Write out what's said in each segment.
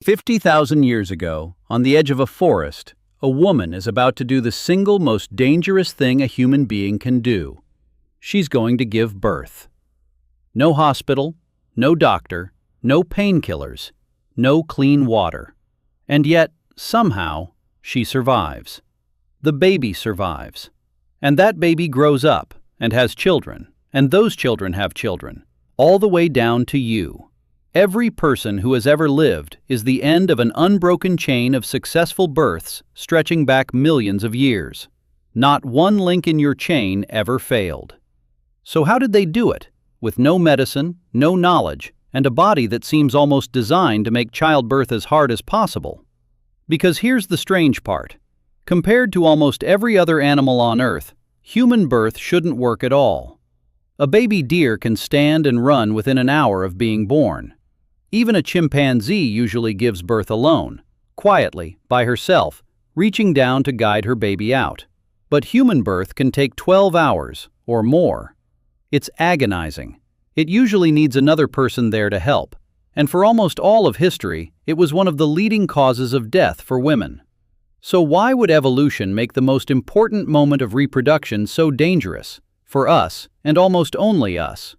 50,000 years ago, on the edge of a forest, a woman is about to do the single most dangerous thing a human being can do. She's going to give birth. No hospital, no doctor, no painkillers, no clean water. And yet, somehow, she survives. The baby survives. And that baby grows up and has children, and those children have children, all the way down to you. Every person who has ever lived is the end of an unbroken chain of successful births stretching back millions of years. Not one link in your chain ever failed. So how did they do it? With no medicine, no knowledge, and a body that seems almost designed to make childbirth as hard as possible. Because here's the strange part. Compared to almost every other animal on Earth, human birth shouldn't work at all. A baby deer can stand and run within an hour of being born. Even a chimpanzee usually gives birth alone, quietly, by herself, reaching down to guide her baby out. But human birth can take 12 hours or more. It's agonizing. It usually needs another person there to help. And for almost all of history, it was one of the leading causes of death for women. So why would evolution make the most important moment of reproduction so dangerous? For us, and almost only us.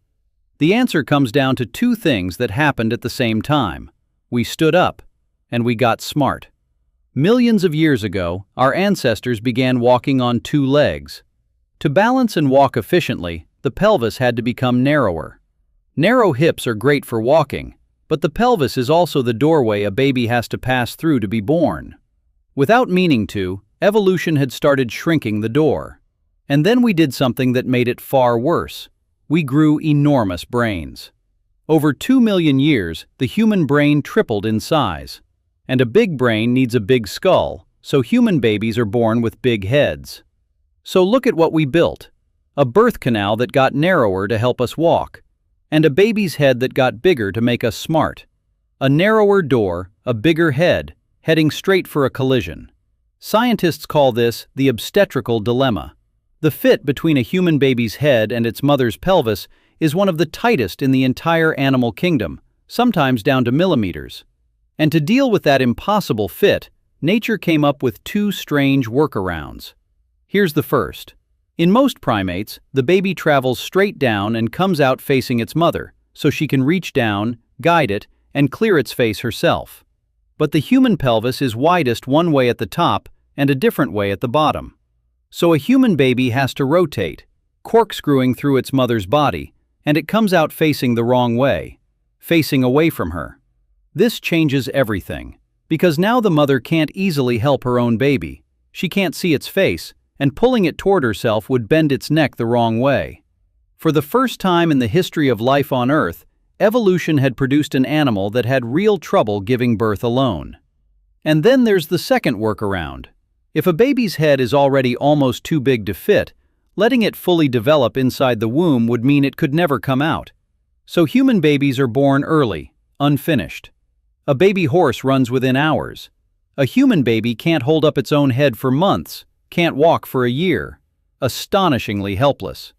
The answer comes down to two things that happened at the same time. We stood up, and we got smart. Millions of years ago, our ancestors began walking on two legs. To balance and walk efficiently, the pelvis had to become narrower. Narrow hips are great for walking, but the pelvis is also the doorway a baby has to pass through to be born. Without meaning to, evolution had started shrinking the door. And then we did something that made it far worse. We grew enormous brains. Over 2 million years, the human brain tripled in size. And a big brain needs a big skull, so human babies are born with big heads. So look at what we built. A birth canal that got narrower to help us walk. And a baby's head that got bigger to make us smart. A narrower door, a bigger head, heading straight for a collision. Scientists call this the obstetrical dilemma. The fit between a human baby's head and its mother's pelvis is one of the tightest in the entire animal kingdom, sometimes down to millimeters. And to deal with that impossible fit, nature came up with two strange workarounds. Here's the first. In most primates, the baby travels straight down and comes out facing its mother, so she can reach down, guide it, and clear its face herself. But the human pelvis is widest one way at the top and a different way at the bottom. So a human baby has to rotate, corkscrewing through its mother's body, and it comes out facing the wrong way, facing away from her. This changes everything, because now the mother can't easily help her own baby. She can't see its face, and pulling it toward herself would bend its neck the wrong way. For the first time in the history of life on Earth, evolution had produced an animal that had real trouble giving birth alone. And then there's the second workaround. If a baby's head is already almost too big to fit, letting it fully develop inside the womb would mean it could never come out. So human babies are born early, unfinished. A baby horse runs within hours. A human baby can't hold up its own head for months, can't walk for a year. Astonishingly helpless.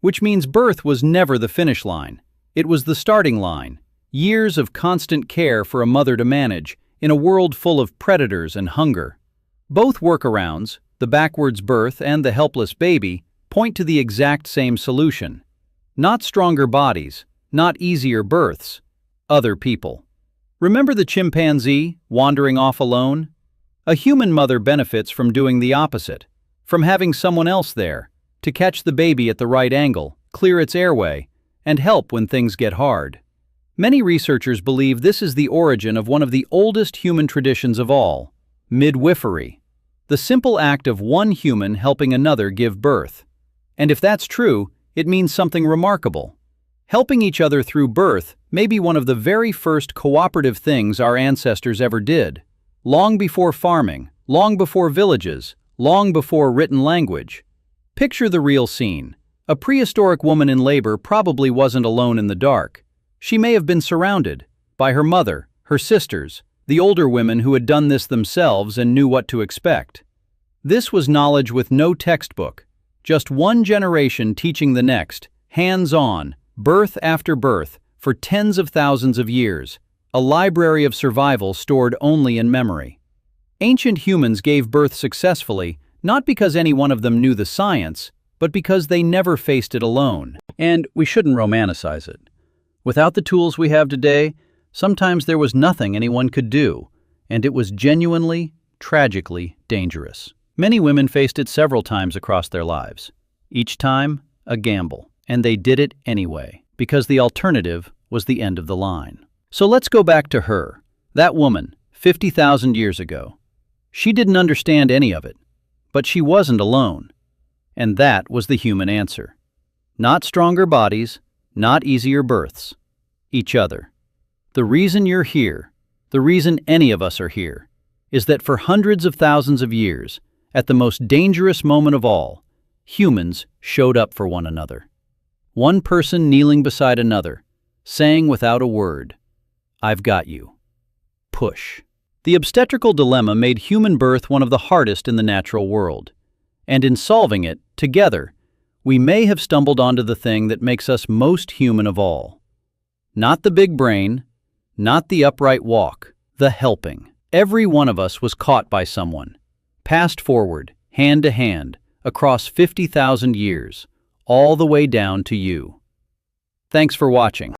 Which means birth was never the finish line. It was the starting line. Years of constant care for a mother to manage, in a world full of predators and hunger. Both workarounds, the backwards birth and the helpless baby, point to the exact same solution. Not stronger bodies, not easier births, other people. Remember the chimpanzee wandering off alone? A human mother benefits from doing the opposite, from having someone else there, to catch the baby at the right angle, clear its airway, and help when things get hard. Many researchers believe this is the origin of one of the oldest human traditions of all, midwifery. The simple act of one human helping another give birth. And if that's true, it means something remarkable. Helping each other through birth may be one of the very first cooperative things our ancestors ever did. Long before farming, long before villages, long before written language. Picture the real scene. A prehistoric woman in labor probably wasn't alone in the dark. She may have been surrounded by her mother, her sisters, the older women who had done this themselves and knew what to expect. This was knowledge with no textbook, just one generation teaching the next, hands-on, birth after birth, for tens of thousands of years, a library of survival stored only in memory. Ancient humans gave birth successfully, not because any one of them knew the science, but because they never faced it alone. And we shouldn't romanticize it. Without the tools we have today, sometimes there was nothing anyone could do, and it was genuinely, tragically dangerous. Many women faced it several times across their lives. Each time, a gamble. And they did it anyway, because the alternative was the end of the line. So let's go back to her, that woman, 50,000 years ago. She didn't understand any of it, but she wasn't alone. And that was the human answer. Not stronger bodies, not easier births. Each other. The reason you're here, the reason any of us are here, is that for hundreds of thousands of years, at the most dangerous moment of all, humans showed up for one another. One person kneeling beside another, saying without a word, "I've got you." Push. The obstetrical dilemma made human birth one of the hardest in the natural world. And in solving it, together, we may have stumbled onto the thing that makes us most human of all. Not the big brain, not the upright walk, the helping. Every one of us was caught by someone, passed forward, hand to hand, across 50,000 years, all the way down to you. Thanks for watching.